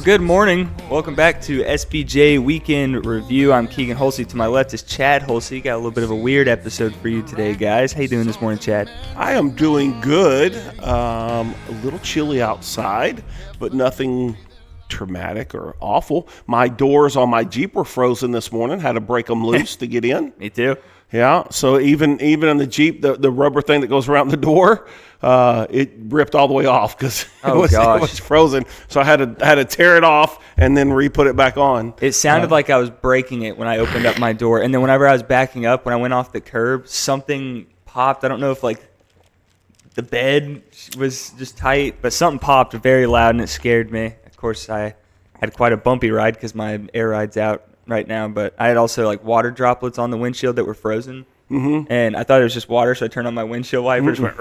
good morning. Welcome back to SBJ Weekend Review. I'm Keagan Holsey. To my left is Chad Holsey. Got a little bit of a weird episode for you today, guys. How you doing this morning, Chad? I am doing good. A little chilly outside, but nothing traumatic or awful. My doors on my Jeep were frozen this morning. Had to break them loose to get in. Me too. Yeah, so even in the Jeep, the rubber thing that goes around the door, it ripped all the way off because it was frozen. So I had to tear it off and then re-put it back on. It sounded like I was breaking it when I opened up my door. And then whenever I was backing up, when I went off the curb, something popped. I don't know if the bed was just tight, but something popped very loud and it scared me. Of course, I had quite a bumpy ride because my air ride's out right now, but I had also water droplets on the windshield that were frozen, and I thought it was just water, so I turned on my windshield wipers. Went,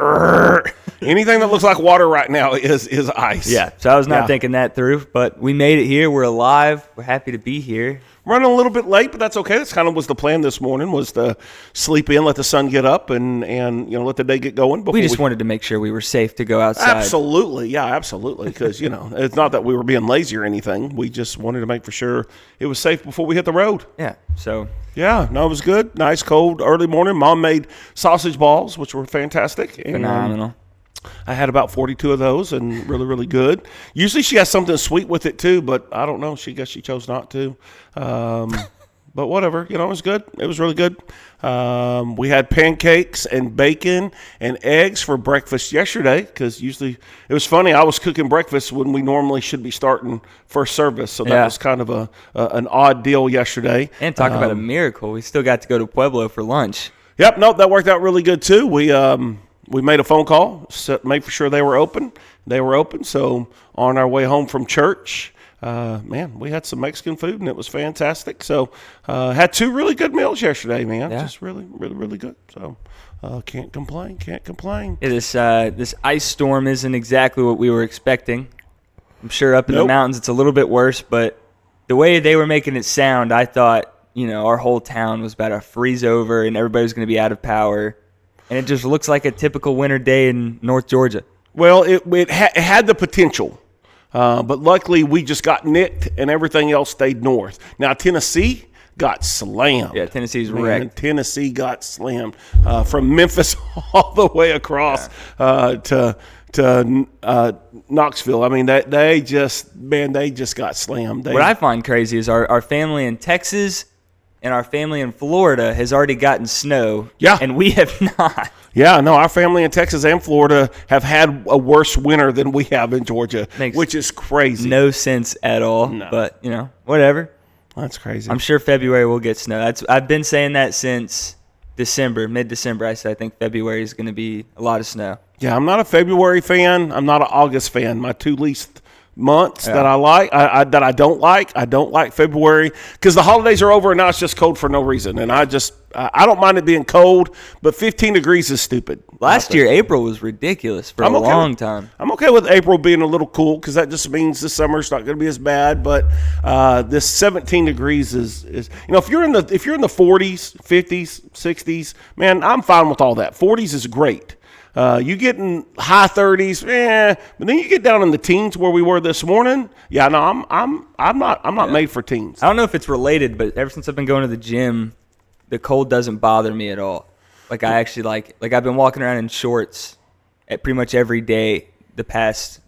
anything that looks like water right now is ice. Yeah, so I was not thinking that through, but we made it here. We're alive. We're happy to be here. Running a little bit late, but that's okay. That's kind of was the plan this morning, was to sleep in, let the sun get up, and let the day get going. We just wanted to make sure we were safe to go outside. Absolutely, yeah, absolutely. Because it's not that we were being lazy or anything. We just wanted to make for sure it was safe before we hit the road. Yeah. So. Yeah, no, it was good. Nice, cold, early morning. Mom made sausage balls, which were fantastic. Phenomenal. I had about 42 of those and really, really good. Usually she has something sweet with it too, but I don't know. She chose not to. But whatever, it was good. It was really good. We had pancakes and bacon and eggs for breakfast yesterday because usually it was funny. I was cooking breakfast when we normally should be starting first service, so that was kind of an odd deal yesterday. And talk about a miracle. We still got to go to Pueblo for lunch. Yep, no, that worked out really good too. We made a phone call, made for sure they were open. They were open, so on our way home from church, we had some Mexican food, and it was fantastic. So had two really good meals yesterday, man. Yeah. Just really, really, really good. So can't complain. Yeah, this ice storm isn't exactly what we were expecting. I'm sure up in the mountains it's a little bit worse, but the way they were making it sound, I thought, our whole town was about to freeze over and everybody was going to be out of power. And it just looks like a typical winter day in North Georgia. Well, it had the potential, but luckily we just got nicked and everything else stayed north. Now, Tennessee got slammed. Yeah, Tennessee's wrecked. Tennessee got slammed from Memphis all the way across to Knoxville. I mean, they just got slammed. What I find crazy is our family in Texas and our family in Florida has already gotten snow. Yeah. And we have not. Yeah, no, our family in Texas and Florida have had a worse winter than we have in Georgia, which is crazy. No sense at all. No. But, whatever. That's crazy. I'm sure February will get snow. I've been saying that since mid-December. I said I think February is going to be a lot of snow. Yeah, I'm not a February fan. I'm not an August fan. My two least months that I like, that I don't like. I don't like February because the holidays are over and now it's just cold for no reason. And I don't mind it being cold, but 15 degrees is stupid. Last year, April was ridiculous for a long time. I'm okay with April being a little cool because that just means the summer's not going to be as bad. But this 17 degrees is if you're in the 40s, 50s, 60s, man, I'm fine with all that. 40s is great. You get in high 30s, but then you get down in the teens where we were this morning. Yeah, no, I'm not made for teens. I don't know if it's related, but ever since I've been going to the gym, the cold doesn't bother me at all. I actually I've been walking around in shorts at pretty much every day the past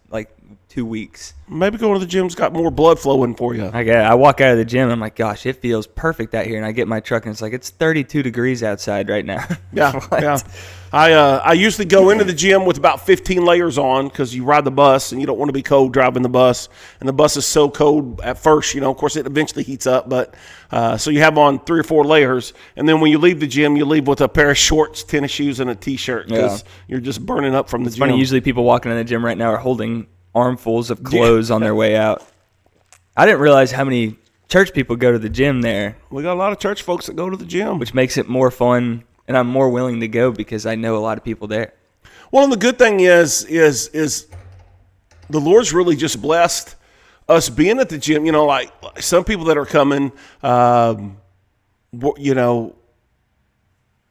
2 weeks. Maybe going to the gym's got more blood flowing for you. I walk out of the gym and I'm like, gosh, it feels perfect out here. And I get my truck and it's 32 degrees outside right now. Yeah, yeah. I usually go into the gym with about 15 layers on because you ride the bus and you don't want to be cold driving the bus. And the bus is so cold at first, of course it eventually heats up. But so you have on 3 or 4 layers. And then when you leave the gym, you leave with a pair of shorts, tennis shoes, and a T-shirt because you're just burning up from the gym. It's funny, usually people walking in the gym right now are holding armfuls of clothes on their way out. I didn't realize how many church people go to the gym there. We got a lot of church folks that go to the gym. Which makes it more fun, and I'm more willing to go because I know a lot of people there. Well, and the good thing is the Lord's really just blessed us being at the gym. Some people that are coming,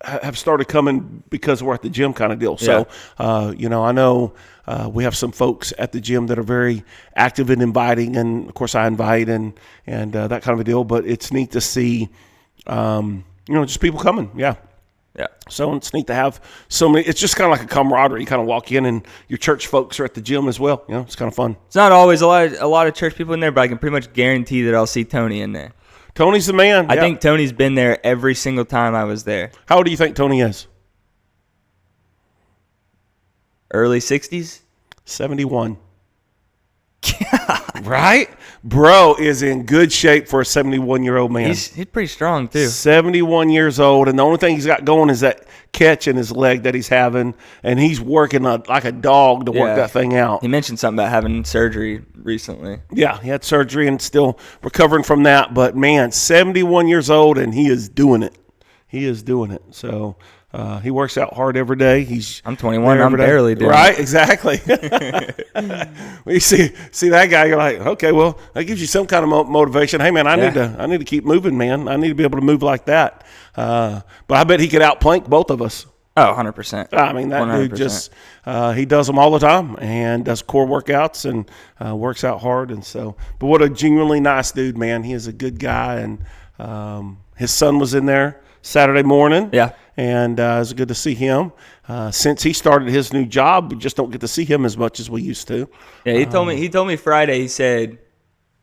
have started coming because we're at the gym kind of deal. So, I know we have some folks at the gym that are very active in inviting, and of course I invite and that kind of a deal. But it's neat to see, just people coming. Yeah. Yeah. So it's neat to have so many. It's just kind of like a camaraderie. You kind of walk in and your church folks are at the gym as well. It's kind of fun. It's not always a lot of church people in there, but I can pretty much guarantee that I'll see Tony in there. Tony's the man. I think Tony's been there every single time I was there. How old do you think Tony is? Early 60s? 71. Right? Bro is in good shape for a 71-year-old man. He's pretty strong, too. 71 years old, and the only thing he's got going is that catch in his leg that he's having, and he's working like a dog to work that thing out. He mentioned something about having surgery recently. Yeah, he had surgery and still recovering from that, but, man, 71 years old, and he is doing it. He is doing it. So he works out hard every day. I'm 21. I'm barely doing right, it. Exactly. When you see that guy, you're like, okay, well, that gives you some kind of motivation. Hey, man, I need to keep moving, man. I need to be able to move like that. But I bet he could outplank both of us. Oh, 100%. I mean, that 100%. Dude just he does them all the time and does core workouts and works out hard. And so, but what a genuinely nice dude, man. He is a good guy, and his son was in there Saturday morning. Yeah. And it was good to see him. Since he started his new job, we just don't get to see him as much as we used to. Yeah, he told me Friday, he said,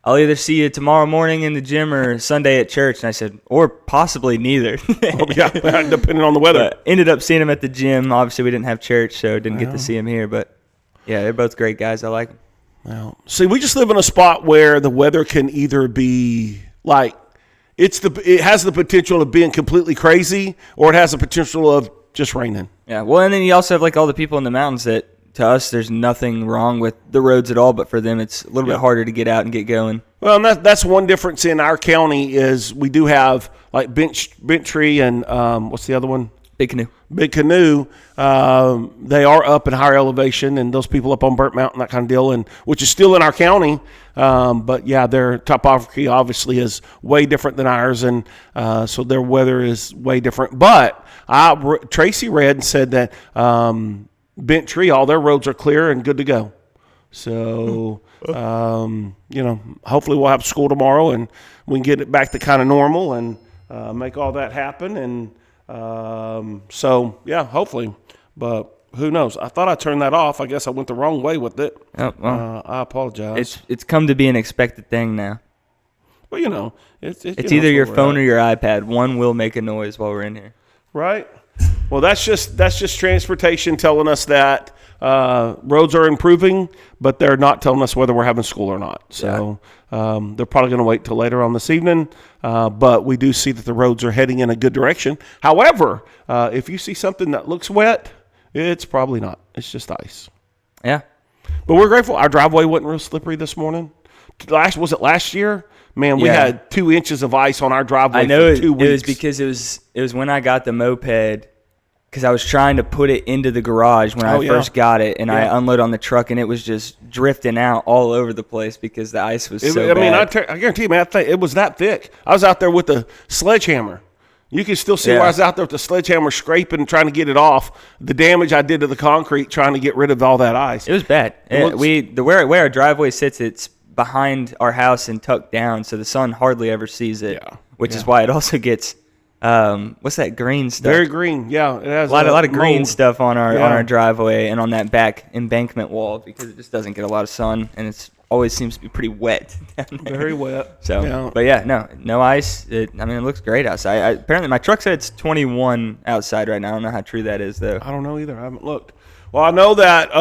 I'll either see you tomorrow morning in the gym or Sunday at church. And I said, or possibly neither. Depending on the weather. But ended up seeing him at the gym. Obviously, we didn't have church, so didn't get to see him here. But, yeah, they're both great guys. I like them. Well, see, we just live in a spot where the weather can either be like, it has the potential of being completely crazy, or it has the potential of just raining. Yeah, well, and then you also have like all the people in the mountains that, to us, there's nothing wrong with the roads at all, but for them, it's a little bit harder to get out and get going. Well, and that's one difference in our county is we do have like Bentry and what's the other one? Big Canoe. Big Canoe. They are up at higher elevation, and those people up on Burnt Mountain, that kind of deal, and which is still in our county. But yeah, their topography obviously is way different than ours, and so their weather is way different. But Tracy read and said that Bentry, all their roads are clear and good to go. So hopefully we'll have school tomorrow, and we can get it back to kind of normal and make all that happen. And so yeah, hopefully, but who knows? I thought I turned that off. I guess I went the wrong way with it. Oh, well, I apologize. It's come to be an expected thing now. Well, it's either your phone or your iPad. One will make a noise while we're in here. Right. Well, that's just transportation telling us that roads are improving, but they're not telling us whether we're having school or not. So they're probably going to wait till later on this evening. But we do see that the roads are heading in a good direction. However, if you see something that looks wet, it's probably not. It's just ice. Yeah. But we're grateful. Our driveway wasn't real slippery this morning. Was it last year? Man, we had 2 inches of ice on our driveway for 2 weeks. It was because it was when I got the moped, because I was trying to put it into the garage when I first got it, and I unloaded on the truck, and it was just drifting out all over the place because the ice was so bad. I mean, I guarantee you, man, it was that thick. I was out there with the sledgehammer. You can still see where I was out there with the sledgehammer scraping, trying to get it off. The damage I did to the concrete trying to get rid of all that ice. It was bad. Where our driveway sits, it's behind our house and tucked down, so the sun hardly ever sees it, which is why it also gets what's that green stuff? Very green, yeah. It has a lot of green stuff on our driveway and on that back embankment wall because it just doesn't get a lot of sun, and it's always seems to be pretty wet down there. Very wet. So, but yeah, no ice. It looks great outside. Apparently, my truck said it's 21 outside right now. I don't know how true that is, though. I don't know either. I haven't looked. Well, I know that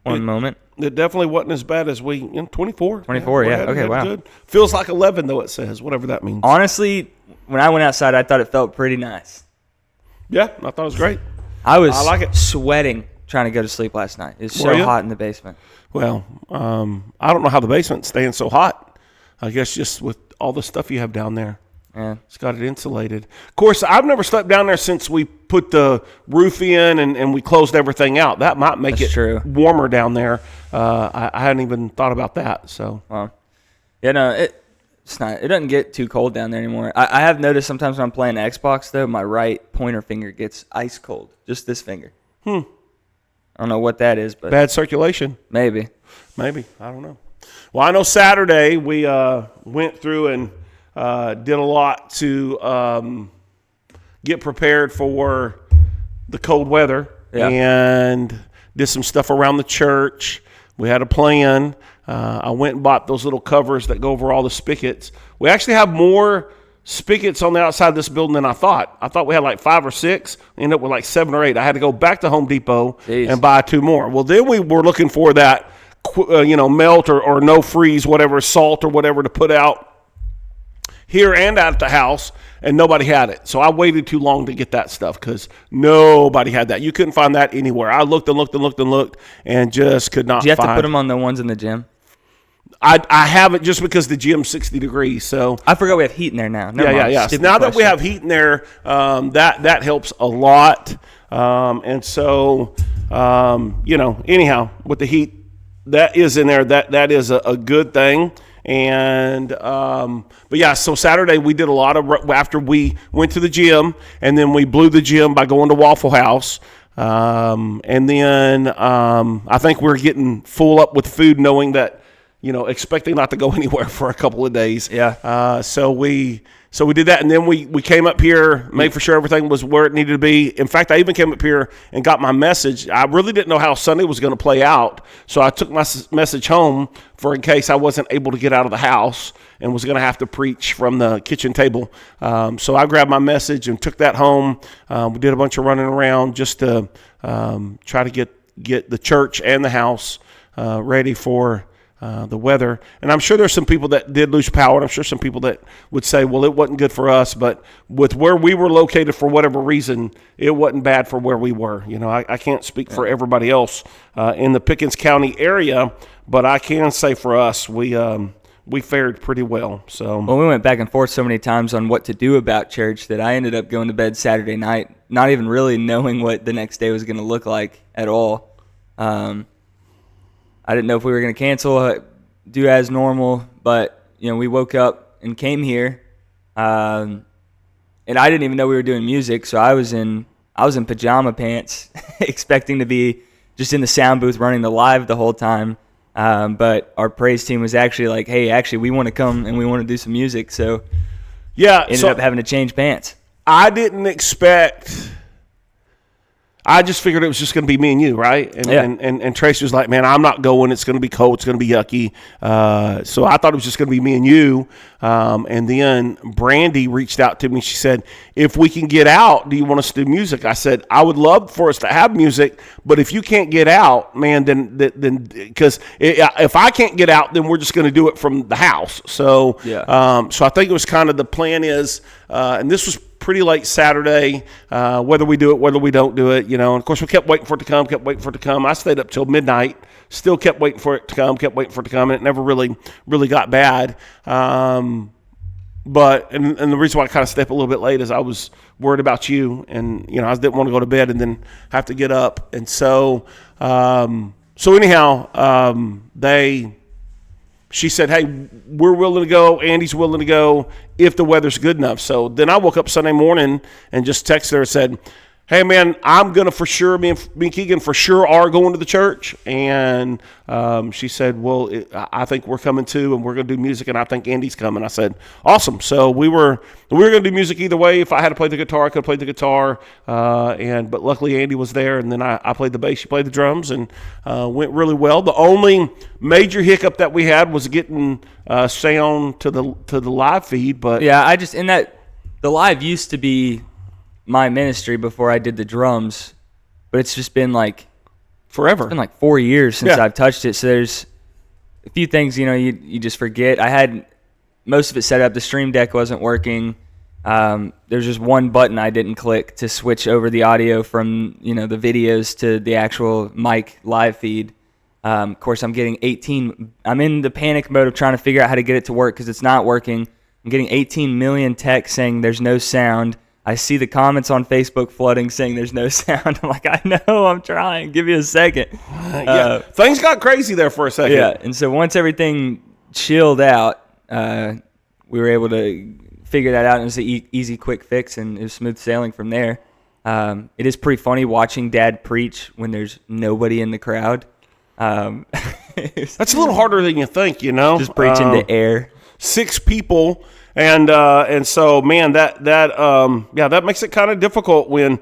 one moment. It definitely wasn't as bad as 24. 24, yeah. Okay, wow. Good. Feels like 11, though, it says, whatever that means. Honestly, when I went outside, I thought it felt pretty nice. Yeah, I thought it was great. I was sweating trying to go to sleep last night. It's so hot in the basement. Well, I don't know how the basement's staying so hot. I guess just with all the stuff you have down there. Yeah. It's got it insulated. Of course, I've never slept down there since we put the roof in and we closed everything out. That might make it warmer down there. I hadn't even thought about that. So, well, yeah, no, It doesn't get too cold down there anymore. I have noticed sometimes when I'm playing Xbox, though, my right pointer finger gets ice cold. Just this finger. I don't know what that is, but bad circulation. Maybe. I don't know. Well, I know Saturday we went through and did a lot to get prepared for the cold weather and did some stuff around the church. We had a plan. I went and bought those little covers that go over all the spigots. We actually have more spigots on the outside of this building than I thought. I thought we had like 5 or 6. Ended up with like 7 or 8. I had to go back to Home Depot and buy 2 more. Well, then we were looking for that, melt or no freeze, whatever, salt or whatever to put out here and out at the house, and nobody had it. So I waited too long to get that stuff because nobody had that. You couldn't find that anywhere. I looked and looked and looked and looked and just could not find. Do you have to put them on the ones in the gym? I haven't, just because the gym's 60 degrees. So I forgot we have heat in there now. Yeah. So now that we have heat in there, that helps a lot. And so, anyhow, with the heat that is in there, that is a good thing. And but yeah, so Saturday we did a lot of, after we went to the gym, and then we blew the gym by going to Waffle House. And then I think we're getting full up with food, knowing that, expecting not to go anywhere for a couple of days. Yeah. So we did that, and then we came up here, made for sure everything was where it needed to be. In fact, I even came up here and got my message. I really didn't know how Sunday was going to play out, so I took my message home for in case I wasn't able to get out of the house and was going to have to preach from the kitchen table. So I grabbed my message and took that home. We did a bunch of running around just to try to get the church and the house ready for the weather. And I'm sure there's some people that did lose power, and I'm sure some people that would say, well, it wasn't good for us, but with where we were located, for whatever reason, it wasn't bad for where we were. I can't speak for everybody else in the Pickens County area, but I can say for us, we fared pretty well. So we went back and forth so many times on what to do about church that I ended up going to bed Saturday night, not even really knowing what the next day was going to look like at all. I didn't know if we were going to cancel, do as normal, but we woke up and came here, and I didn't even know we were doing music, so I was in pajama pants, expecting to be just in the sound booth running the live the whole time. But our praise team was actually like, "Hey, actually, we want to come and we want to do some music," so ended up having to change pants. I didn't expect. I just figured it was just going to be me and you, right? And Tracy was like, man, I'm not going. It's going to be cold. It's going to be yucky. So I thought it was just going to be me and you. And then Brandy reached out to me. She said, if we can get out, do you want us to do music? I said, I would love for us to have music, but if you can't get out, man, then because if I can't get out, then we're just going to do it from the house. So, so I think it was kind of the plan is, and this was pretty late Saturday, whether we do it, whether we don't do it, and of course we kept waiting for it to come, I stayed up till midnight, still kept waiting for it to come, and it never really got bad. But the reason why I kind of stepped a little bit late is I was worried about you, and, I didn't want to go to bed and then have to get up. And so, she said, hey, we're willing to go. Andy's willing to go if the weather's good enough. So then I woke up Sunday morning and just texted her and said, hey, man, I'm going to for sure, me and Keagan for sure are going to the church. And she said, well, I think we're coming too, and we're going to do music, and I think Andy's coming. I said, awesome. So we were going to do music either way. If I had to play the guitar, I could have played the guitar. But luckily Andy was there, and then I played the bass, she played the drums, and went really well. The only major hiccup that we had was getting sound to the live feed. But yeah, the live used to be my ministry before I did the drums, but it's just been like forever. It's been like 4 years since I've touched it. So there's a few things, you just forget. I had most of it set up. The stream deck wasn't working. There's just one button I didn't click to switch over the audio from, the videos to the actual mic live feed. Of course, I'm getting 18. I'm in the panic mode of trying to figure out how to get it to work because it's not working. I'm getting 18 million texts saying there's no sound. I see the comments on Facebook flooding saying there's no sound. I'm like, I know, I'm trying. Give me a second. Things got crazy there for a second. Yeah, and so once everything chilled out, we were able to figure that out, and it was an easy, quick fix, and it was smooth sailing from there. It is pretty funny watching Dad preach when there's nobody in the crowd. That's a little harder than you think, Just preaching to air. 6 people, and so man, that makes it kind of difficult when.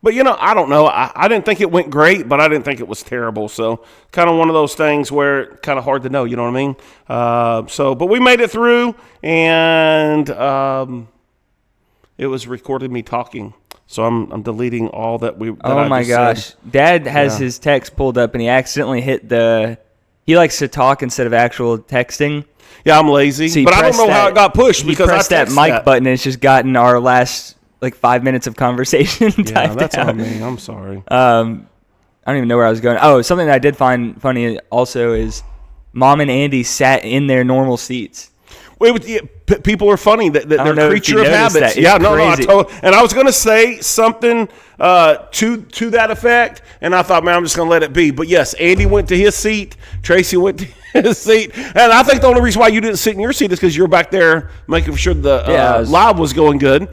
But I don't know. I didn't think it went great, but I didn't think it was terrible. So kind of one of those things where kind of hard to know. You know what I mean? But we made it through, and it was recorded me talking. So I'm deleting all that we. That oh my gosh, said. Dad has his text pulled up, and he accidentally hit He likes to talk instead of actual texting. Yeah, I'm lazy, so but I don't know how it got pushed because I pressed that mic button, and it's just gotten our last 5 minutes of conversation. Yeah, that's on me. I'm sorry. I don't even know where I was going. Oh, something that I did find funny also is Mom and Andy sat in their normal seats. People are funny. They're a creature of habits. Yeah, no, and I was going to say something to that effect, and I thought, man, I'm just going to let it be. But yes, Andy went to his seat. Tracy went to his seat. And I think the only reason why you didn't sit in your seat is because you're back there making sure the live was going good.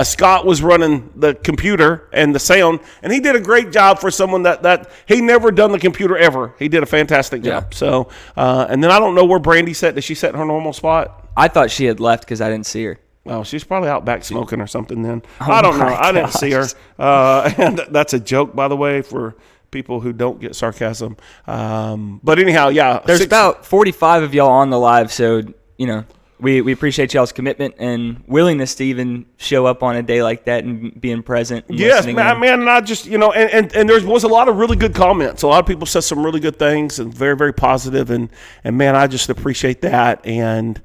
Scott was running the computer and the sound, and he did a great job for someone that he never done the computer ever. He did a fantastic job. Yeah. So, and then I don't know where Brandy sat. Did she sit in her normal spot? I thought she had left because I didn't see her. Oh, she's probably out back smoking or something then. Oh I don't know. gosh. I didn't see her. And that's a joke, by the way, for people who don't get sarcasm. But anyhow, yeah. There's about 45 of y'all on the live, so, we appreciate y'all's commitment and willingness to even show up on a day like that and being present. And yes, man, and I just, and there was a lot of really good comments. A lot of people said some really good things and very, very positive, and man, I just appreciate that. And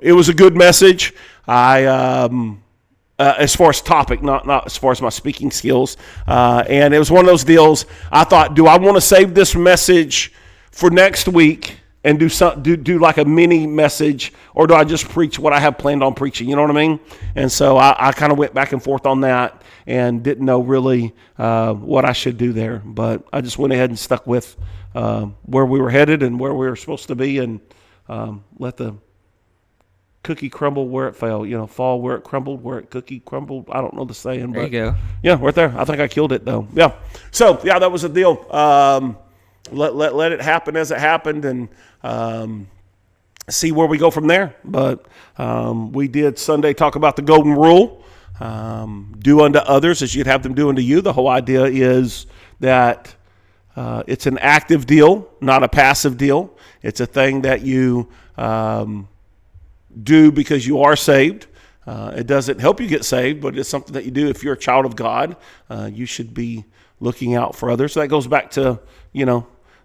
it was a good message. As far as topic, not as far as my speaking skills. And it was one of those deals. I thought, do I want to save this message for next week and do like a mini message, or do I just preach what I have planned on preaching? You know what I mean? And so I kind of went back and forth on that and didn't know really what I should do there. But I just went ahead and stuck with where we were headed and where we were supposed to be, and let the cookie crumble where it fell, fall where it crumbled, where it cookie crumbled. I don't know the saying, but there you go. Yeah, right there. I think I killed it though. Yeah. So yeah, that was the deal. Let it happen as it happened, and see where we go from there. But we did Sunday talk about the golden rule. Do unto others as you'd have them do unto you. The whole idea is that it's an active deal, not a passive deal. It's a thing that you do because you are saved. It doesn't help you get saved, but it's something that you do if you're a child of God. You should be looking out for others. So that goes back to,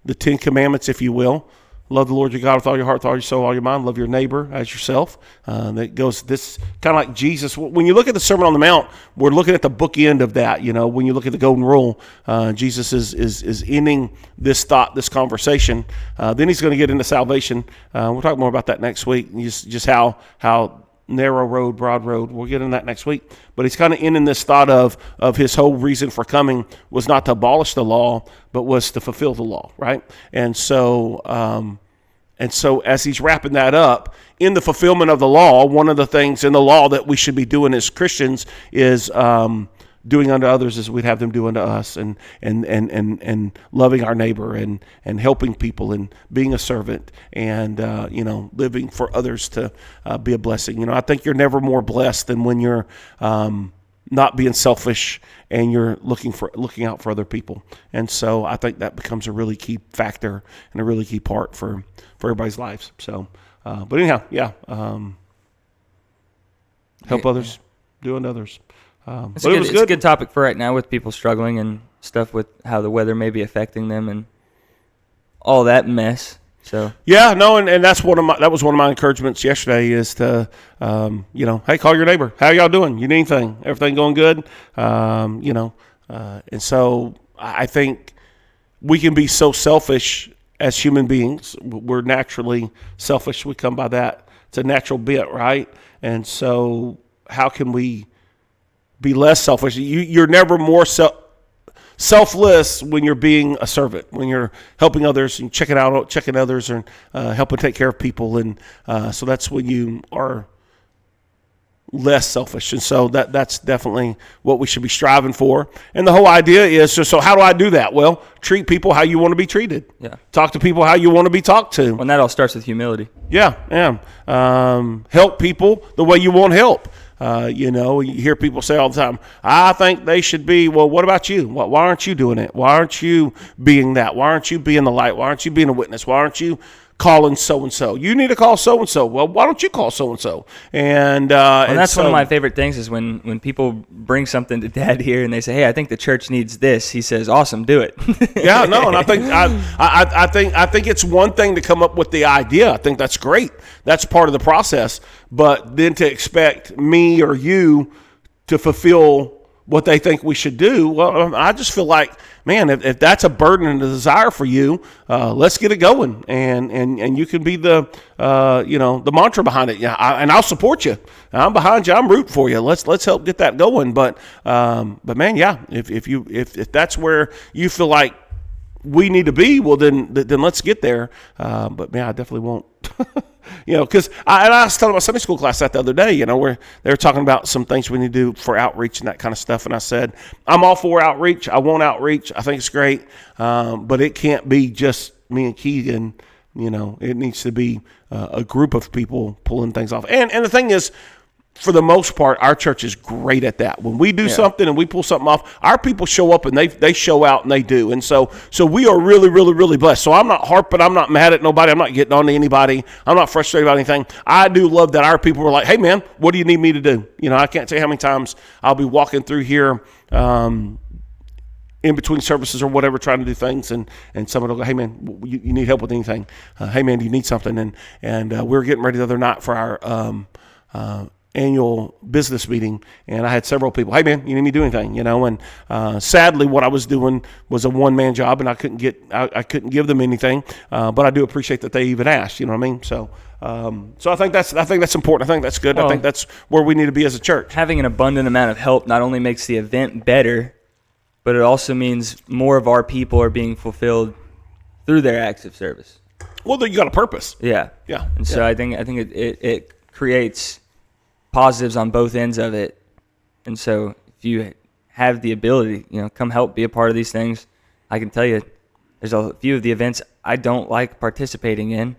the 10 Commandments, if you will. Love the Lord your God with all your heart, with all your soul, all your mind. Love your neighbor as yourself. That goes this kind of like Jesus. When you look at the Sermon on the Mount, we're looking at the bookend of that. When you look at the golden rule, Jesus is ending this thought, this conversation. Then he's going to get into salvation. We'll talk more about that next week. Just how narrow road, broad road. We'll get into that next week. But he's kind of ending this thought of his whole reason for coming was not to abolish the law, but was to fulfill the law, right? And so as he's wrapping that up, in the fulfillment of the law, one of the things in the law that we should be doing as Christians is doing unto others as we'd have them do unto us, and loving our neighbor and helping people and being a servant and living for others to be a blessing. I think you're never more blessed than when you're not being selfish and you're looking out for other people. And so I think that becomes a really key factor and a really key part for everybody's lives. So, but anyhow, yeah, help others, do unto others. It's a good topic for right now with people struggling and stuff with how the weather may be affecting them and all that mess. So yeah, no, and that was one of my encouragements yesterday is to hey, call your neighbor. How y'all doing? You need anything? Everything going good? And so I think we can be so selfish as human beings. We're naturally selfish. We come by that. It's a natural bit, right? And so how can we be less selfish? You're never more selfless when you're being a servant, when you're helping others and checking others, and helping take care of people. And so that's when you are less selfish. And so that's definitely what we should be striving for. And the whole idea is, so how do I do that? Well, treat people how you want to be treated. Yeah. Talk to people how you want to be talked to. Well, and that all starts with humility. Yeah. Help people the way you want help. You hear people say all the time, I think they should be, well, what about you? Why aren't you doing it? Why aren't you being that? Why aren't you being the light? Why aren't you being a witness? Why aren't you calling so-and-so? You need to call so-and-so. Well, why don't you call so-and-so? And that's one of my favorite things is when people bring something to Dad here and they say, hey, I think the church needs this. He says, awesome, do it. Yeah, no, and I think it's one thing to come up with the idea. I think that's great. That's part of the process. But then to expect me or you to fulfill what they think we should do, well, I just feel like, man, if that's a burden and a desire for you, let's get it going, and you can be the the mantra behind it. Yeah, and I'll support you. I'm behind you. I'm rooting for you. Let's help get that going. But man, yeah, if that's where you feel like we need to be, well then let's get there. But man, I definitely won't. Because I was telling my Sunday school class that the other day, where they were talking about some things we need to do for outreach and that kind of stuff. And I said, I'm all for outreach. I want outreach. I think it's great. But it can't be just me and Keagan. It needs to be a group of people pulling things off. And the thing is, for the most part, our church is great at that. When we do something and we pull something off, our people show up and they show out and they do. And so we are really, really, really blessed. So I'm not harping. I'm not mad at nobody. I'm not getting on to anybody. I'm not frustrated about anything. I do love that our people were like, hey, man, what do you need me to do? I can't tell you how many times I'll be walking through here in between services or whatever, trying to do things, and someone will go, hey, man, you need help with anything? Hey, man, do you need something? And we were getting ready the other night for our annual business meeting, and I had several people, hey man, you need me to do anything, and sadly what I was doing was a one-man job, and I couldn't give them anything, but I do appreciate that they even asked, you know what I mean? So I think that's important. I think that's good. Well, I think that's where we need to be as a church. Having an abundant amount of help not only makes the event better, but it also means more of our people are being fulfilled through their acts of service. Well, you got a purpose. Yeah. And so I think it creates positives on both ends of it. And so if you have the ability, come help be a part of these things, I can tell you there's a few of the events I don't like participating in.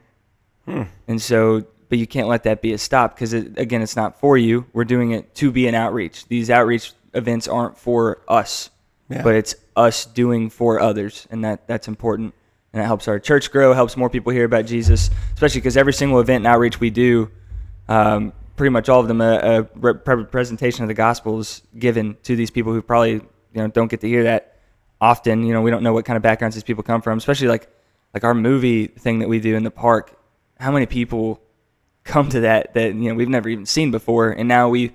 And so, but you can't let that be a stop, because again, it's not for you. We're doing it to be an outreach. These outreach events aren't for us, but it's us doing for others. And that's important. And that helps our church grow, helps more people hear about Jesus, especially because every single event and outreach we do, pretty much all of them, a presentation of the gospel is given to these people who probably don't get to hear that often. We don't know what kind of backgrounds these people come from, especially like our movie thing that we do in the park. How many people come to that we've never even seen before, and now we've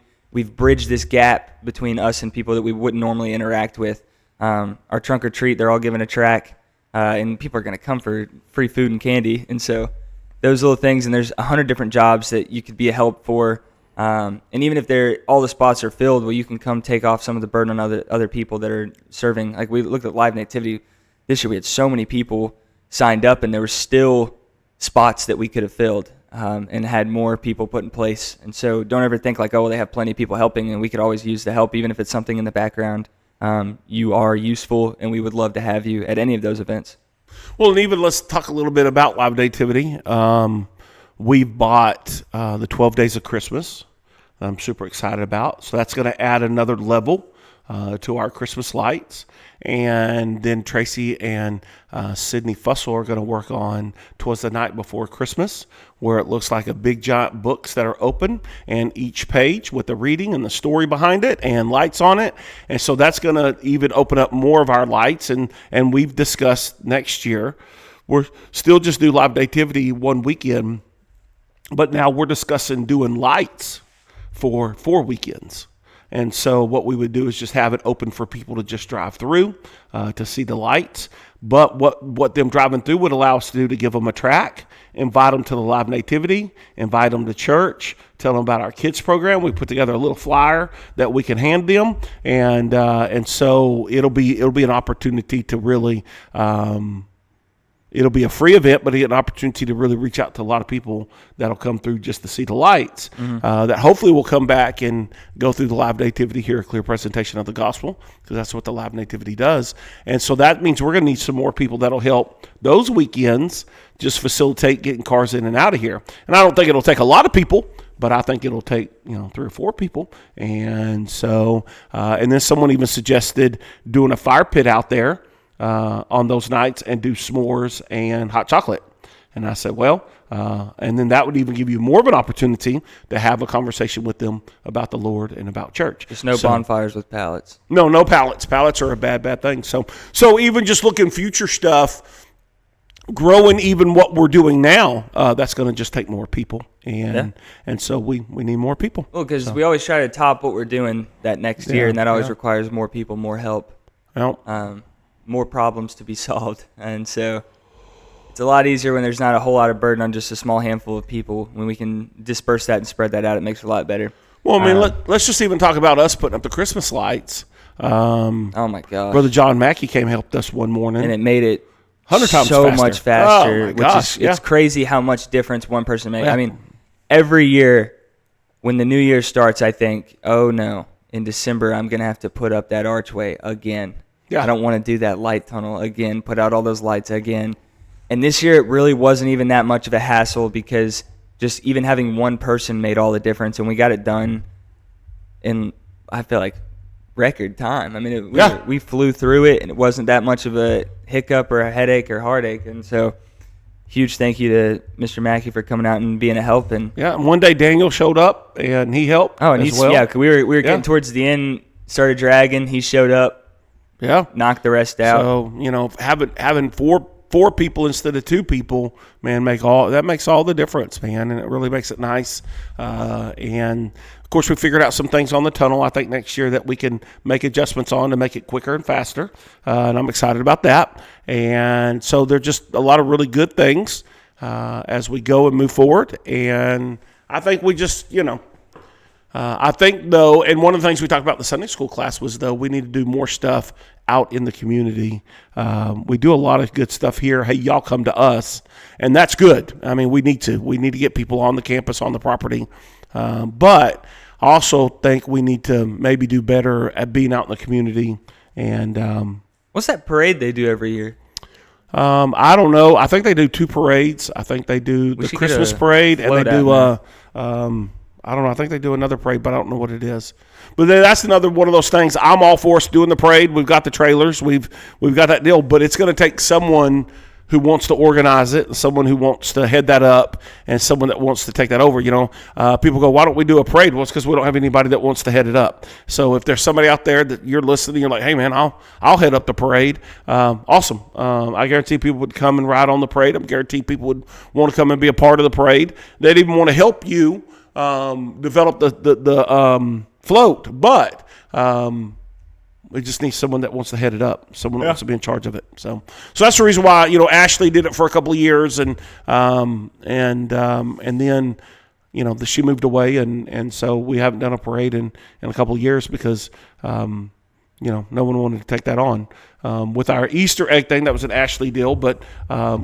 bridged this gap between us and people that we wouldn't normally interact with. Our trunk or treat, they're all given a track, and people are going to come for free food and candy, and so those little things, and there's 100 different jobs that you could be a help for. And even if all the spots are filled, well, you can come take off some of the burden on other people that are serving. Like we looked at Live Nativity this year, we had so many people signed up, and there were still spots that we could have filled and had more people put in place. And so don't ever think like, they have plenty of people helping, and we could always use the help, even if it's something in the background. You are useful, and we would love to have you at any of those events. Well, and even let's talk a little bit about Live Nativity. We've bought the 12 Days of Christmas. I'm super excited about. So that's going to add another level to our Christmas lights. And then Tracy and Sydney Fussell are going to work on Twas the Night Before Christmas, where it looks like a big giant books that are open, and each page with the reading and the story behind it and lights on it. And so that's going to even open up more of our lights. And we've discussed next year, we're still just do Live Nativity one weekend, but now we're discussing doing lights for 4 weekends. And so what we would do is just have it open for people to just drive through to see the lights. But what them driving through would allow us to do to give them a track, invite them to the live nativity, invite them to church, tell them about our kids program. We put together a little flyer that we can hand them, and so it'll be an opportunity to really. It'll be a free event, but an opportunity to really reach out to a lot of people that'll come through just to see the lights. That hopefully will come back and go through the live nativity, hear a clear presentation of the gospel, because that's what the live nativity does. And so that means we're going to need some more people that'll help those weekends just facilitate getting cars in and out of here. And I don't think it'll take a lot of people, but I think it'll take 3 or 4 people. And so, and then someone even suggested doing a fire pit out there on those nights and do s'mores and hot chocolate. And I said, well, and then that would even give you more of an opportunity to have a conversation with them about the Lord and about church. Just no bonfires with pallets. No pallets. Pallets are a bad thing. So even just looking future stuff, growing even what we're doing now, that's going to just take more people. And so we need more people. Well, because we always try to top what we're doing that next year, and that always requires more people, more help. Well, more problems to be solved. And so it's a lot easier when there's not a whole lot of burden on just a small handful of people. When we can disperse that and spread that out, it makes it a lot better. Well, I mean, let's just even talk about us putting up the Christmas lights. Oh, my gosh. Brother John Mackey helped us one morning. And it made it 100 times so faster. much faster. Oh, my gosh. It's crazy how much difference one person makes. Yeah. I mean, every year when the new year starts, I think, oh, no, in December I'm going to have to put up that archway again. Yeah. I don't want to do that light tunnel again, put out all those lights again. And this year it really wasn't even that much of a hassle because just even having one person made all the difference, and we got it done in, I feel like, record time. I mean, we flew through it, and it wasn't that much of a hiccup or a headache or heartache. And so huge thank you to Mr. Mackey for coming out and being a help. And one day Daniel showed up, and he helped as well. Yeah, 'cause we were getting towards the end, started dragging. He showed up. Yeah, knock the rest out. So having four people instead of 2 people, man, makes all the difference, man, and it really makes it nice. And of course, we figured out some things on the tunnel. I think next year that we can make adjustments on to make it quicker and faster, and I'm excited about that. And so there's just a lot of really good things as we go and move forward. And I think we just I think, though, and one of the things we talked about in the Sunday school class was, though, we need to do more stuff out in the community. We do a lot of good stuff here. Hey, y'all come to us, and that's good. I mean, we need to get people on the campus, on the property. But I also think we need to maybe do better at being out in the community. And what's that parade they do every year? I don't know. I think they do 2 parades. I think they do the Christmas parade, and they do I don't know. I think they do another parade, but I don't know what it is. But then that's another one of those things. I'm all for us doing the parade. We've got the trailers. We've got that deal. But it's going to take someone who wants to organize it, someone who wants to head that up, and someone that wants to take that over. People go, why don't we do a parade? Well, it's because we don't have anybody that wants to head it up. So if there's somebody out there that you're listening, you're like, hey, man, I'll head up the parade. Awesome. I guarantee people would come and ride on the parade. I guarantee people would want to come and be a part of the parade. They'd even want to help you develop the float, but we just need someone that wants to head it up, someone that wants to be in charge of it. So that's the reason why Ashley did it for a couple of years, and then she moved away, and so we haven't done a parade in a couple of years because no one wanted to take that on. With our Easter egg thing, that was an Ashley deal, but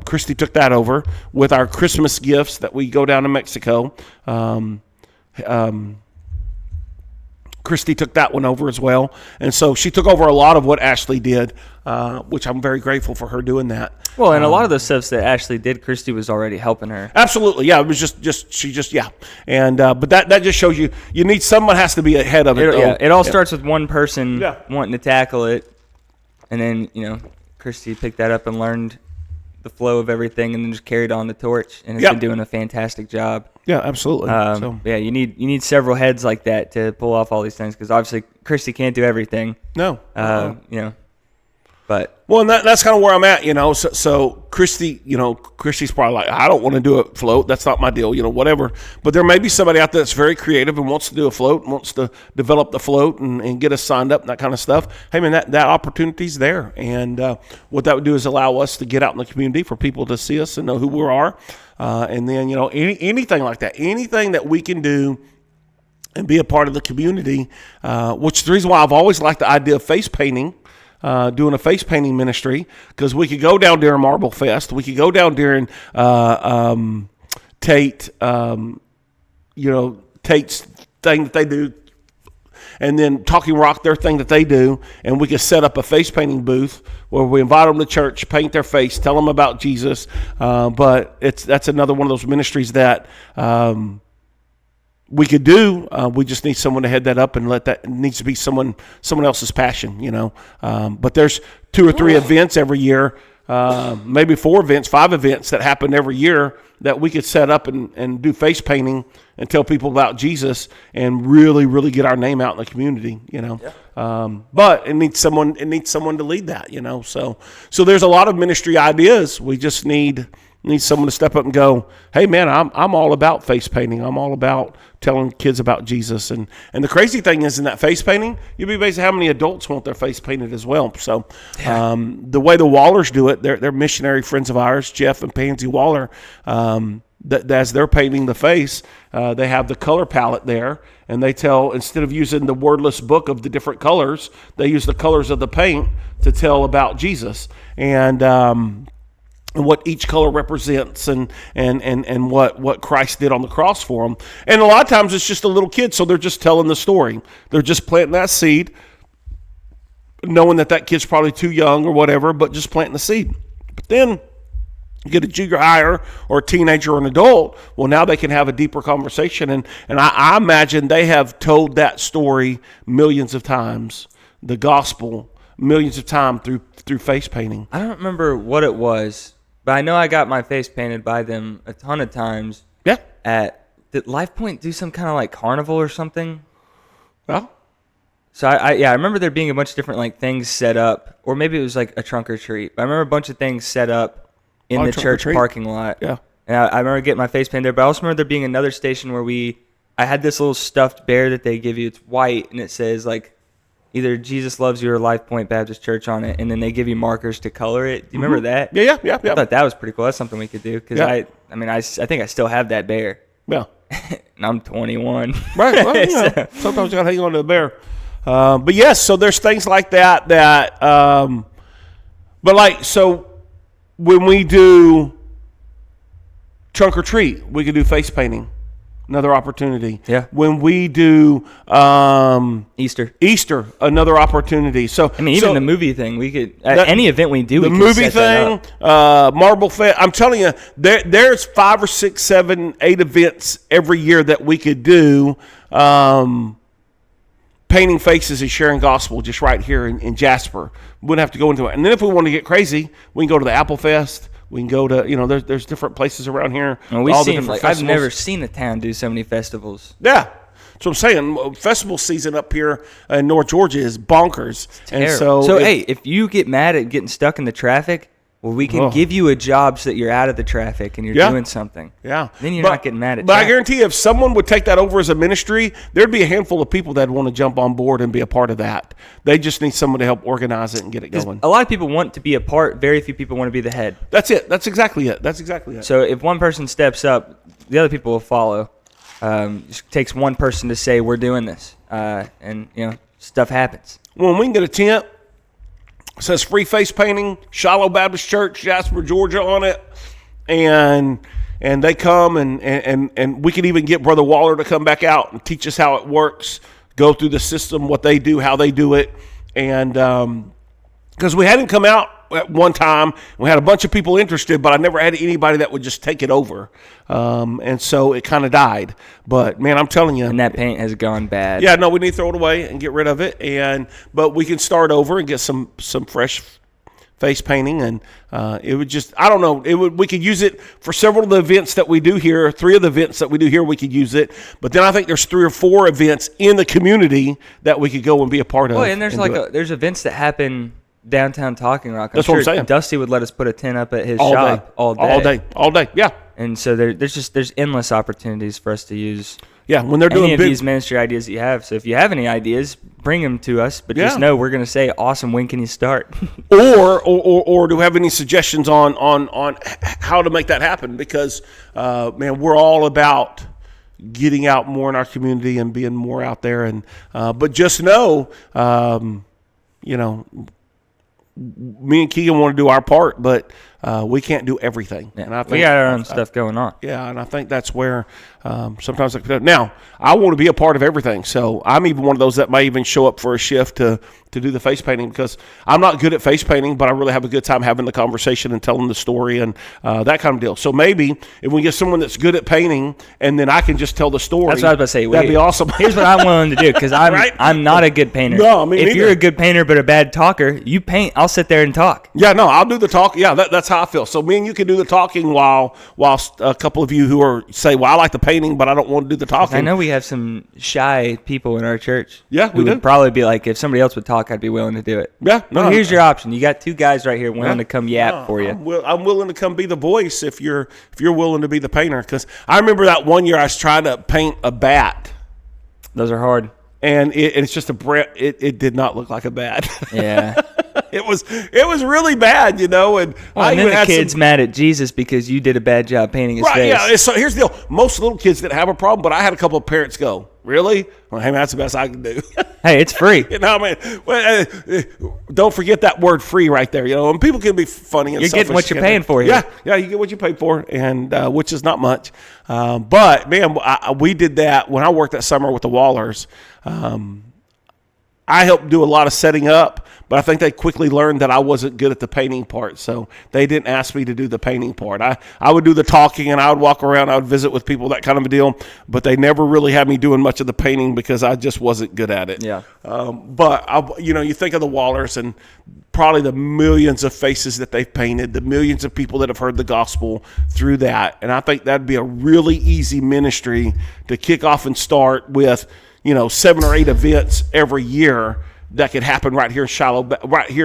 Christy took that over. With our Christmas gifts that we go down to Mexico, Christy took that one over as well. And so she took over a lot of what Ashley did, which I'm very grateful for her doing that. Well, and a lot of the stuff that Ashley did, Christy was already helping her. Absolutely, yeah. It was just. And but that just shows you need someone has to be ahead of it. It all starts with one person wanting to tackle it. And then, Christy picked that up and learned the flow of everything and then just carried on the torch. And has been doing a fantastic job. Yeah, absolutely. You need several heads like that to pull off all these things because obviously Christy can't do everything. No. But But well, and that's kind of where I'm at, So Christy's probably like, I don't want to do a float. That's not my deal, whatever. But there may be somebody out there that's very creative and wants to do a float, and wants to develop the float and get us signed up and that kind of stuff. Hey, man, that opportunity's there. And what that would do is allow us to get out in the community for people to see us and know who we are. And then, anything like that, anything that we can do and be a part of the community, which is the reason why I've always liked the idea of face painting. Doing a face painting ministry, because we could go down during Marble Fest. We could go down during Tate's thing that they do, and then Talking Rock, their thing that they do, and we could set up a face painting booth where we invite them to church, paint their face, tell them about Jesus. But that's another one of those ministries that we could do. We just need someone to head that up, and it needs to be someone else's passion, But there's 2 or 3 events every year, maybe 4 events, 5 events that happen every year that we could set up and do face painting and tell people about Jesus and really, really get our name out in the community, Yeah. But it needs someone to lead that, So there's a lot of ministry ideas. We just need someone to step up and go, hey, man, I'm all about face painting. I'm all about telling kids about Jesus. And the crazy thing is, in that face painting, you'd be amazed how many adults want their face painted as well. So the way the Wallers do it, they're missionary friends of ours, Jeff and Pansy Waller, that as they're painting the face, they have the color palette there, and they tell, instead of using the wordless book of the different colors, they use the colors of the paint to tell about Jesus. And what each color represents, and what Christ did on the cross for them. And a lot of times it's just a little kid, so they're just telling the story. They're just planting that seed, knowing that kid's probably too young or whatever, but just planting the seed. But then you get a junior higher or a teenager or an adult, well, now they can have a deeper conversation. And I imagine they have told that story millions of times, the gospel, millions of times through face painting. I don't remember what it was, but I know I got my face painted by them a ton of times. Yeah. Did Life Point do some kind of like carnival or something? Well, so I remember there being a bunch of different things set up, or maybe it was like a trunk or treat. But I remember a bunch of things set up in the church parking lot. Yeah. And I remember getting my face painted there, but I also remember there being another station where I had this little stuffed bear that they give you. It's white, and it says like either Jesus Loves You or Life Point Baptist Church on it, and then they give you markers to color it. Do you remember that? Yeah. I thought that was pretty cool. That's something we could do, because I think I still have that bear. Yeah. And I'm 21. Right. Well, sometimes you got to hang on to the bear. But yes, so there's things like that. But so when we do trunk or treat, we could do face painting. Another opportunity. Yeah. When we do Easter, another opportunity. So even the movie thing, we could any event we do. The movie thing, Marble Fest. I'm telling you, there's 5 or 6, 7, 8 events every year that we could do. Painting faces and sharing gospel just right here in Jasper. We wouldn't have to go into it. And then if we want to get crazy, we can go to the Apple Fest. We can go to, there's different places around here. I've never seen a town do so many festivals. Yeah. That's what I'm saying. Festival season up here in North Georgia is bonkers. And hey, if you get mad at getting stuck in the traffic, well, we can give you a job so that you're out of the traffic and you're doing something. Yeah. Then you're not getting mad at But traffic. I guarantee you, if someone would take that over as a ministry, there'd be a handful of people that want to jump on board and be a part of that. They just need someone to help organize it and get it going. A lot of people want to be a part. Very few people want to be the head. That's it. That's exactly it. So if one person steps up, the other people will follow. It takes one person to say, we're doing this. And, stuff happens. When we can get a tent, it says free face painting, Shiloh Baptist Church, Jasper, Georgia on it. And they come and we could even get Brother Waller to come back out and teach us how it works, go through the system, what they do, how they do it. And because we hadn't come out at one time, we had a bunch of people interested, but I never had anybody that would just take it over. And so it kind of died. But, man, I'm telling you. And that paint has gone bad. Yeah, no, we need to throw it away and get rid of it. But we can start over and get some fresh face painting. And it would just, I don't know, we could use it for several of the events that we do here. 3 of the events that we do here, we could use it. But then I think there's 3 or 4 events in the community that we could go and be a part of. Well, and there's there's events that happen downtown Talking Rock. That's what I'm saying. Dusty would let us put a tent up at his shop all day. Yeah. And so there's endless opportunities for us to use. Yeah, when they're doing any of these ministry ideas that you have. So if you have any ideas, bring them to us. But just know we're going to say, awesome, when can you start? or do we have any suggestions on how to make that happen? Because, man, we're all about getting out more in our community and being more out there. And but just know, you know, me and Keagan want to do our part, but we can't do everything. Yeah, and I think we got our own stuff going on. Yeah, and I think that's where sometimes now I want to be a part of everything. So I'm even one of those that may even show up for a shift to do the face painting, because I'm not good at face painting, but I really have a good time having the conversation and telling the story and that kind of deal. So maybe if we get someone that's good at painting and then I can just tell the story. That's what I was about to say. That'd be awesome. Here's what I'm willing to do, because I'm not a good painter. No, me if neither. you're a good painter but a bad talker, you paint. I'll sit there and talk. Yeah, no, I'll do the talk. Yeah, that's how I feel. So me and you can do the talking while a couple of you who say, well, I like the painting, but I don't want to do the talking. I know we have some shy people in our church. Yeah, we who do. Would probably be like, if somebody else would talk, I'd be willing to do it. Yeah. No, here's your option. You got two guys right here willing to come yap for you. I'm willing to come be the voice if you're willing to be the painter. Because I remember that one year I was trying to paint a bat. Those are hard. And it's just it did not look like a bat. Yeah. It was really bad, you know. And then the kid's mad at Jesus because you did a bad job painting his face. Yeah. So here's the deal: most little kids didn't have a problem, but I had a couple of parents go, "Really? Well, hey, man, that's the best I can do." Hey, it's free. You know, man. Well, don't forget that word "free" right there. You know, and people can be funny and you're getting what you're paying for here. Yeah, you get what you paid for, and which is not much. But man, we did that when I worked that summer with the Wallers. I helped do a lot of setting up, but I think they quickly learned that I wasn't good at the painting part, so they didn't ask me to do the painting part. I would do the talking, and I would walk around, I would visit with people, that kind of a deal, but they never really had me doing much of the painting because I just wasn't good at it. Yeah. But, you think of the Wallers and probably the millions of faces that they've painted, the millions of people that have heard the gospel through that, and I think that'd be a really easy ministry to kick off and start with, 7 or 8 events every year that could happen right here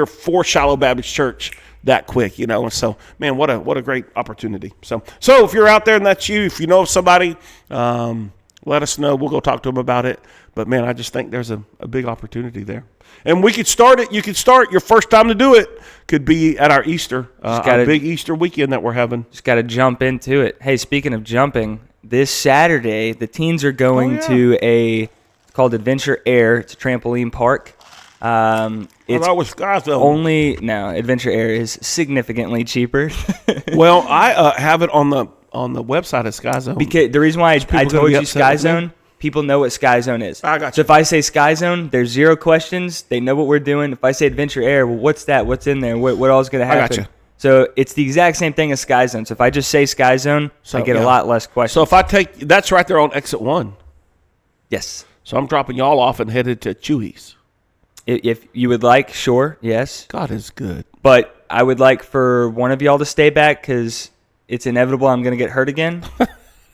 for Shiloh Baptist Church that quick, And so, man, what a great opportunity. So if you're out there and that's you, if you know of somebody, let us know. We'll go talk to them about it. But man, I just think there's a big opportunity there. And we could start it. You could start your first time to do it. Could be at our Easter, our big Easter weekend that we're having. Just got to jump into it. Hey, speaking of jumping, this Saturday, the teens are going to called Adventure Air. It's a trampoline park. It's was Sky Zone. Adventure Air is significantly cheaper. Well, I have it on the website at Sky Zone. Because the reason why I told you Sky Zone, people know what Sky Zone is. I got you. So if I say Sky Zone, there's 0 questions. They know what we're doing. If I say Adventure Air, well, what's that? What's in there? What all is going to happen? I got you. So it's the exact same thing as Sky Zone. So if I just say Sky Zone, I get a lot less questions. So if I that's right there on exit 1. Yes. So I'm dropping y'all off and headed to Chewy's. If you would like, sure, yes. God is good. But I would like for one of y'all to stay back because it's inevitable I'm going to get hurt again.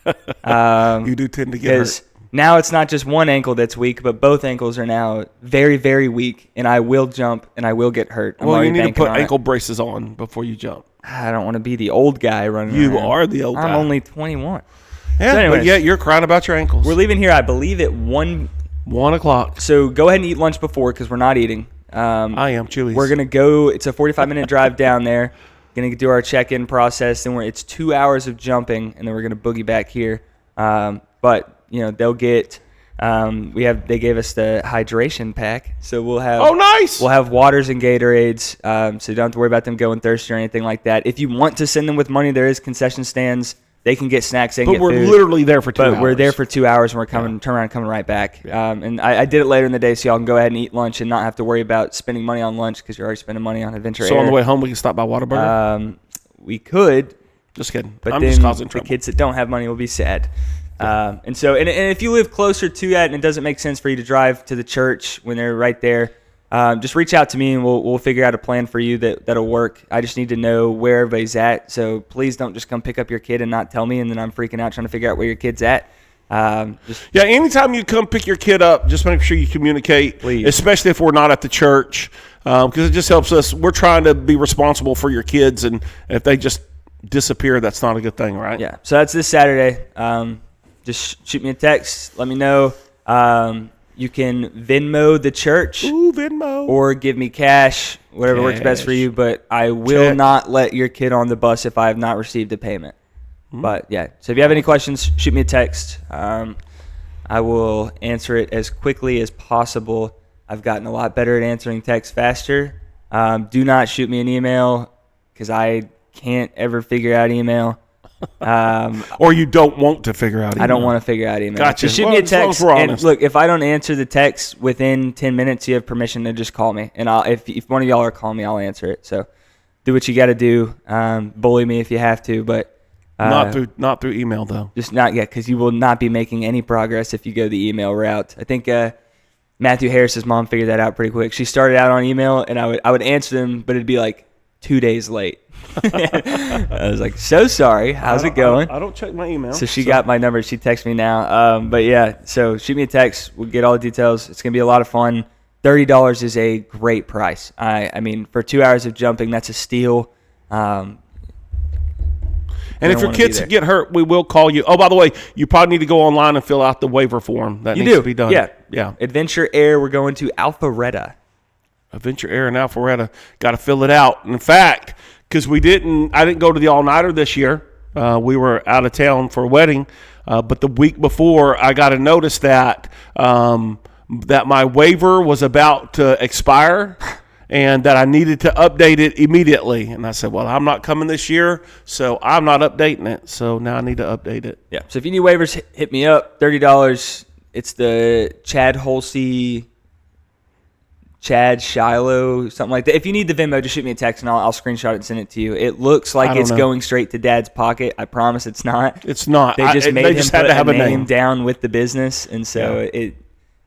You do tend to get hurt. Now it's not just one ankle that's weak, but both ankles are now very, very weak, and I will jump and I will get hurt. Well, you need to put ankle braces on before you jump. I don't want to be the old guy running around. You are the old guy. I'm only 21. Yeah, so anyways, but you're crying about your ankles. We're leaving here, I believe, at 1 o'clock. So go ahead and eat lunch before because we're not eating. I am Chewy's. We're going to go. It's a 45-minute drive down there. Going to do our check-in process. Then it's 2 hours of jumping, and then we're going to boogie back here. But, they'll get they gave us the hydration pack. So we'll have. Oh, nice. We'll have waters and Gatorades. So you don't have to worry about them going thirsty or anything like that. If you want to send them with money, there is concession stands. They can get snacks. They can get food. But we're literally there for 2 hours. But we're there for 2 hours, and we're turn around, coming right back. Yeah. And I did it later in the day, so y'all can go ahead and eat lunch and not have to worry about spending money on lunch because you're already spending money on Adventure Air. So on the way home, we can stop by Whataburger? We could. Just kidding. But I'm then just causing trouble. The kids that don't have money will be sad. And if you live closer to that and it doesn't make sense for you to drive to the church when they're right there, just reach out to me and we'll figure out a plan for you that'll work. I just need to know where everybody's at. So please don't just come pick up your kid and not tell me, and then I'm freaking out trying to figure out where your kid's at. Anytime you come pick your kid up, just make sure you communicate, please. Especially if we're not at the church. because it just helps us. We're trying to be responsible for your kids, and if they just disappear, that's not a good thing, right? Yeah. So that's this Saturday. Just shoot me a text. Let me know. You can Venmo the church. Ooh, Venmo. Or give me cash, whatever works best for you. But I will not let your kid on the bus if I have not received a payment. But, yeah. So if you have any questions, shoot me a text. I will answer it as quickly as possible. I've gotten a lot better at answering texts faster. Do not shoot me an email because I can't ever figure out email. Or you don't want to figure out email. I don't want to figure out email. Gotcha. Just shoot me a text. And look, if I don't answer the text within 10 minutes, you have permission to just call me. And if one of y'all are calling me, I'll answer it. So do what you got to do. Bully me if you have to, but not through email though. Just not yet, because you will not be making any progress if you go the email route. I think Matthew Harris's mom figured that out pretty quick. She started out on email, and I would answer them, but it'd be like 2 days late. I was like, so sorry. How's it going? I don't check my email. So she got my number. She texts me now. But yeah, so shoot me a text. We'll get all the details. It's going to be a lot of fun. $30 is a great price. I mean, for 2 hours of jumping, that's a steal. And if your kids get hurt, we will call you. Oh, by the way, you probably need to go online and fill out the waiver form. That needs to be done. Yeah. Adventure Air, we're going to Alpharetta. Adventure Air in Alpharetta. Got to fill it out. In fact, because I didn't go to the all-nighter this year. We were out of town for a wedding. But the week before, I got a notice that my waiver was about to expire and that I needed to update it immediately. And I said, well, I'm not coming this year, so I'm not updating it. So now I need to update it. Yeah. So if you need waivers, hit me up. $30. It's the Chad Holsey, Chad Shiloh, something like that. If you need the Venmo, just shoot me a text and I'll screenshot it and send it to you. It looks like it's going straight to Dad's pocket. I promise it's not. It's not. They just made him put a name down with the business, and so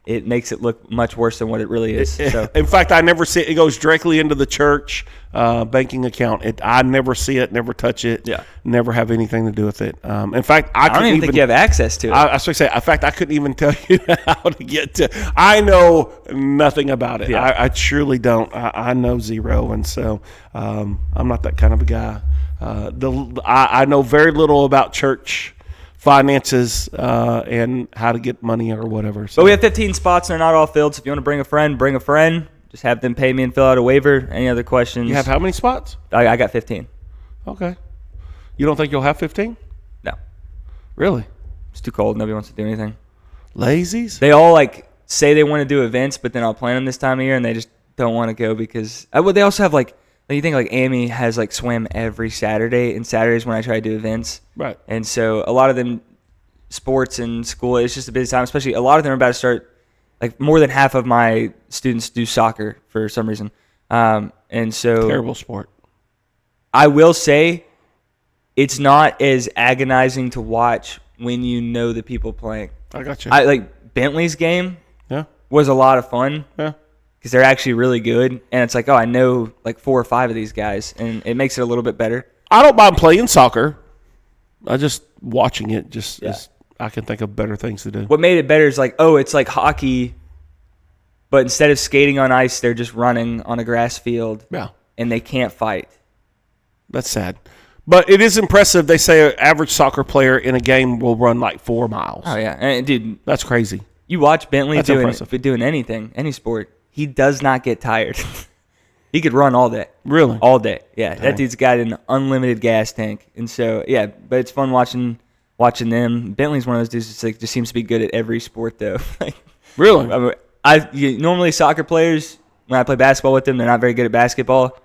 it makes it look much worse than what it really is. So. In fact, I never see it. It goes directly into the church banking account. I never see it, never touch it, never have anything to do with it. In fact, I don't even think you have access to it. I was going to say, in fact, I couldn't even tell you how to get to. I know nothing about it. Yeah. I truly don't. I know zero, and so I'm not that kind of a guy. I know very little about church finances and how to get money or whatever. So. But we have 15 spots and they're not all filled. So if you want to bring a friend, bring a friend. Just have them pay me and fill out a waiver. Any other questions? You have how many spots? I got 15. Okay. You don't think you'll have 15? No. Really? It's too cold. Nobody wants to do anything. Lazies? They all say they want to do events, but then I'll plan them this time of year and they just don't want to go because they also have you think Amy has swim every Saturday, and Saturdays when I try to do events. Right. And so a lot of them, sports and school, it's just a busy time, especially a lot of them are about to start, more than half of my students do soccer for some reason. And so. Terrible sport. I will say it's not as agonizing to watch when you know the people playing. I got you. Bentley's game was a lot of fun. Yeah. Because they're actually really good, and it's I know 4 or 5 of these guys, and it makes it a little bit better. I don't mind playing soccer. I just watching it I can think of better things to do. What made it better is it's like hockey, but instead of skating on ice, they're just running on a grass field. Yeah, and they can't fight. That's sad, but it is impressive. They say an average soccer player in a game will run 4 miles. Oh yeah, and dude, that's crazy. You watch Bentley That's doing anything, any sport. He does not get tired. He could run all day. Really? All day. Yeah. Dang. That dude's got an unlimited gas tank. And so, yeah, but it's fun watching them. Bentley's one of those dudes that just seems to be good at every sport, though. Really? Normally soccer players, when I play basketball with them, they're not very good at basketball.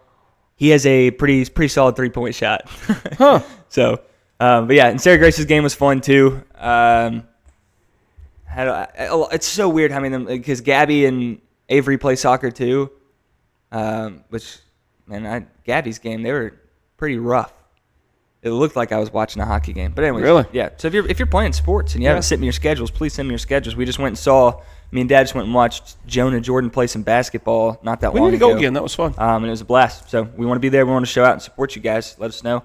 He has a pretty solid 3-point shot. Huh. So, but yeah, and Sarah Grace's game was fun, too. It's so weird how many of them, because Gabby and Avery play soccer too, Gabby's game, they were pretty rough. It looked like I was watching a hockey game. But anyways, really? Yeah. So if you're playing sports and you haven't sent me your schedules, please send me your schedules. We just went and me and Dad just went and watched Jonah Jordan play some basketball not that long ago. We need to go again. That was fun. And it was a blast. So we want to be there. We want to show out and support you guys. Let us know.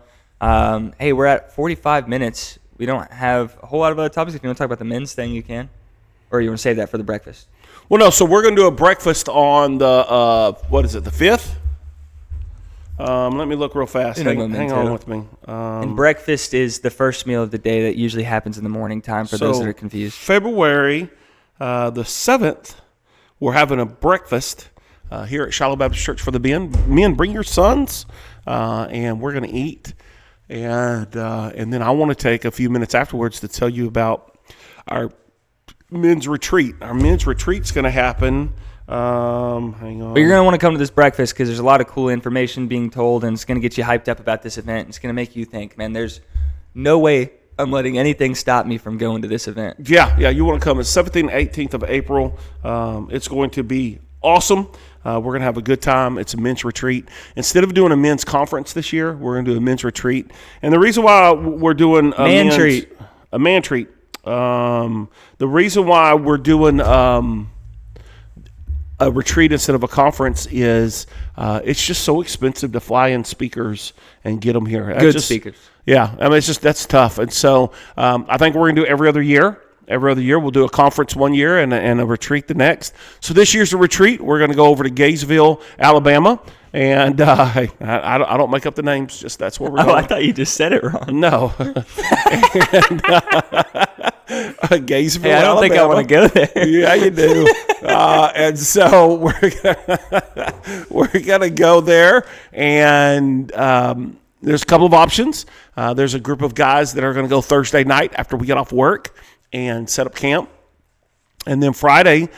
Hey, we're at 45 minutes. We don't have a whole lot of other topics. If you want to talk about the men's thing, you can. or you want to save that for the breakfast? Well, no. So we're going to do a breakfast on the the 5th. Let me look real fast. Hang on with me. And breakfast is the first meal of the day that usually happens in the morning time for those that are confused. February the 7th, we're having a breakfast here at Shiloh Baptist Church for the men. Men, bring your sons, and we're going to eat. And then I want to take a few minutes afterwards to tell you about our men's retreat. Our men's retreat's going to happen. Hang on. But you're going to want to come to this breakfast because there's a lot of cool information being told, and it's going to get you hyped up about this event. It's going to make you think, man, there's no way I'm letting anything stop me from going to this event. Yeah, you want to come. It's 17th and 18th of April. It's going to be awesome. We're going to have a good time. It's a men's retreat. Instead of doing a men's conference this year, we're going to do a men's retreat. And the reason why we're doing a man treat. The reason why we're doing a retreat instead of a conference is it's just so expensive to fly in speakers and get them here. Good speakers. Yeah, I mean, that's tough. And so I think we're going to do every other year. Every other year, we'll do a conference one year and a retreat the next. So this year's a retreat. We're going to go over to Gainesville, Alabama. And I don't make up the names. Just that's where we're going. I thought you just said it wrong. No. Gainesville, I don't Alabama. think I want to go there. Yeah, you do. And so we're gonna go there, and there's a couple of options. There's a group of guys that are going to go Thursday night after we get off work and set up camp. And then Friday,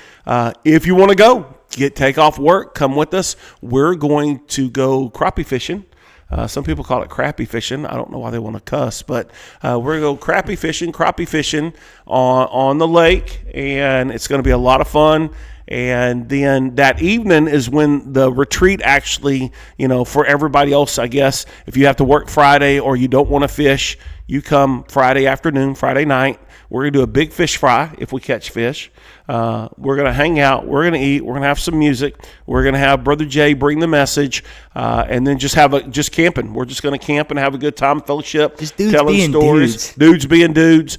if you want to go, take off work, come with us. We're going to go crappie fishing. Some people call it crappie fishing. I don't know why they want to cuss, but we're going to go crappie fishing on the lake, and it's going to be a lot of fun. And then that evening is when the retreat actually, for everybody else, I guess, if you have to work Friday or you don't want to fish, you come Friday afternoon, Friday night. We're going to do a big fish fry if we catch fish. We're going to hang out. We're going to eat. We're going to have some music. We're going to have Brother Jay bring the message, and then just camping. We're just going to camp and have a good time, fellowship, just dudes telling being stories. Dudes being dudes.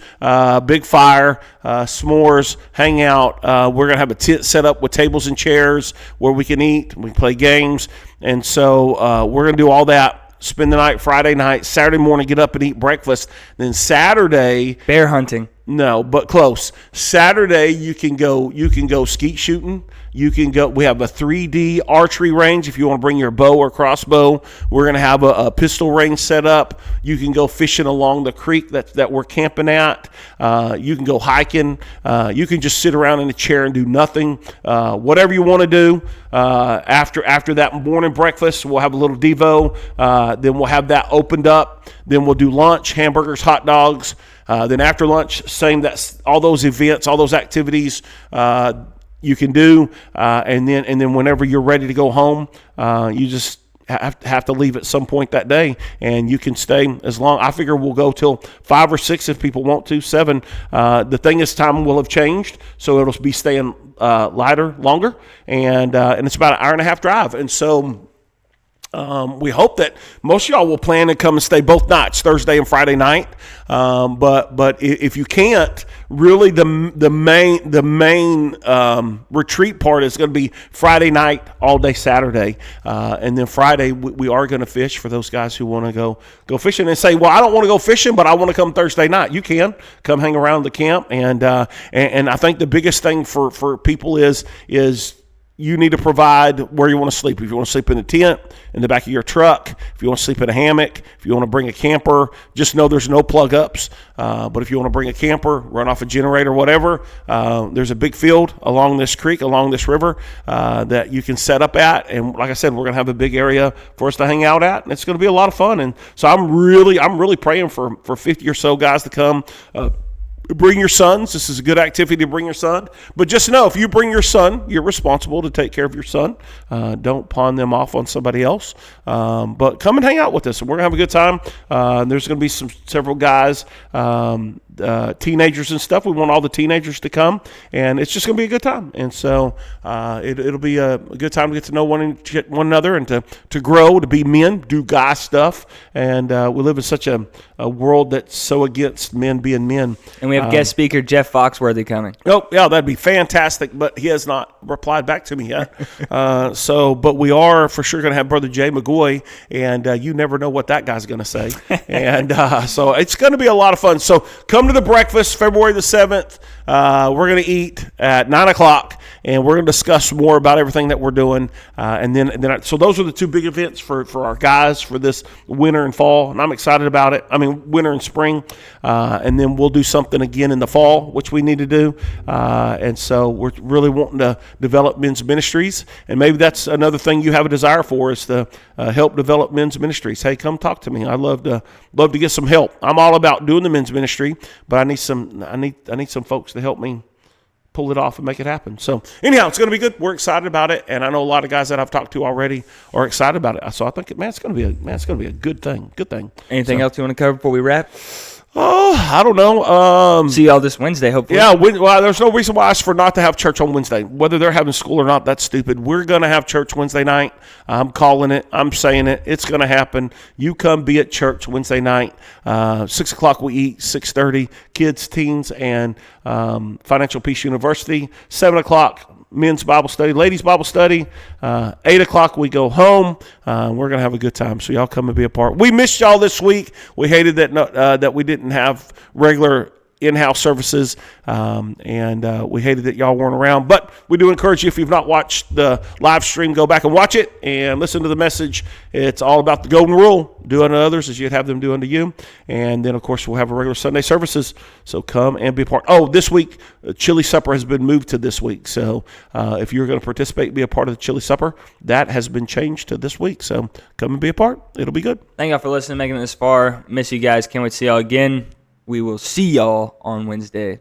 Big fire, s'mores, hang out. We're going to have a tent set up with tables and chairs where we can eat. We can play games, and so we're going to do all that. Spend the night Friday night, Saturday morning, get up and eat breakfast. Then Saturday, bear hunting. No, but close. Saturday you can go skeet shooting. You can go. We have a 3D archery range if you want to bring your bow or crossbow. We're going to have a pistol range set up. You can go fishing along the creek that we're camping at. You can go hiking. You can just sit around in a chair and do nothing. Whatever you want to do. After that morning breakfast, we'll have a little devo. Then we'll have that opened up. Then we'll do lunch, hamburgers, hot dogs. Then after lunch, same. That's all those events, all those activities you can do, and then whenever you're ready to go home, you just have to leave at some point that day, and you can stay as long. I figure we'll go till 5 or 6 if people want to. 7. The thing is, time will have changed, so it'll be staying lighter, longer, and it's about an hour and a half drive, and so. We hope that most of y'all will plan to come and stay both nights, Thursday and Friday night. But if you can't, really the main retreat part is going to be Friday night, all day Saturday, and then Friday we are going to fish for those guys who want to go fishing and say, well, I don't want to go fishing, but I want to come Thursday night. You can come hang around the camp, and I think the biggest thing for people is you need to provide where you want to sleep. If you want to sleep in a tent, in the back of your truck, if you want to sleep in a hammock, if you want to bring a camper, just know there's no plug-ups. But if you want to bring a camper, run off a generator, whatever, there's a big field along this creek, along this river that you can set up at. And like I said, we're going to have a big area for us to hang out at, and it's going to be a lot of fun. And so I'm really praying for 50 or so guys to come. Bring your sons. This is a good activity to bring your son. But just know, if you bring your son, you're responsible to take care of your son. Don't pawn them off on somebody else. But come and hang out with us, and we're going to have a good time. There's going to be several guys teenagers and stuff. We want all the teenagers to come, and it's just going to be a good time. And so it'll be a good time to get to know one another and to grow, to be men, do guy stuff. And we live in such a world that's so against men being men. And we have guest speaker Jeff Foxworthy coming. Oh, yeah, that'd be fantastic, but he has not replied back to me yet. But we are for sure going to have Brother Jay McGoy, and you never know what that guy's going to say. And so it's going to be a lot of fun. So come to the breakfast, February the 7th. We're going to eat at 9 o'clock, and we're going to discuss more about everything that we're doing. So those are the two big events for our guys for this winter and fall, and I'm excited about it. I mean, winter and spring. And then we'll do something again in the fall, which we need to do. And so we're really wanting to develop men's ministries, and maybe that's another thing you have a desire for, is to help develop men's ministries. Hey, come talk to me. I'd love to get some help. I'm all about doing the men's ministry, but I need some folks to help me pull it off and make it happen. So anyhow, it's going to be good. We're excited about it, and I know a lot of guys that I've talked to already are excited about it. So I think, it's going to be a good thing. Good thing. Anything else you want to cover before we wrap? Oh, I don't know. See y'all this Wednesday, hopefully. Yeah, well, there's no reason why for not to have church on Wednesday. Whether they're having school or not, that's stupid. We're going to have church Wednesday night. I'm calling it. I'm saying it. It's going to happen. You come be at church Wednesday night. 6 o'clock we eat, 6:30, kids, teens, and Financial Peace University. 7 o'clock, men's Bible study, ladies' Bible study. 8 o'clock we go home. We're going to have a good time, so y'all come and be a part. We missed y'all this week. We hated that we didn't have regular in-house services, and we hated that y'all weren't around. But we do encourage you, if you've not watched the live stream, go back and watch it and listen to the message. It's all about the golden rule. Do unto others as you'd have them do unto you. And then, of course, we'll have a regular Sunday services, so come and be a part. Oh, this week, Chili Supper has been moved to this week. So if you're going to participate and be a part of the Chili Supper, that has been changed to this week. So come and be a part. It'll be good. Thank y'all for listening, making it this far. Miss you guys. Can't wait to see y'all again. We will see y'all on Wednesday.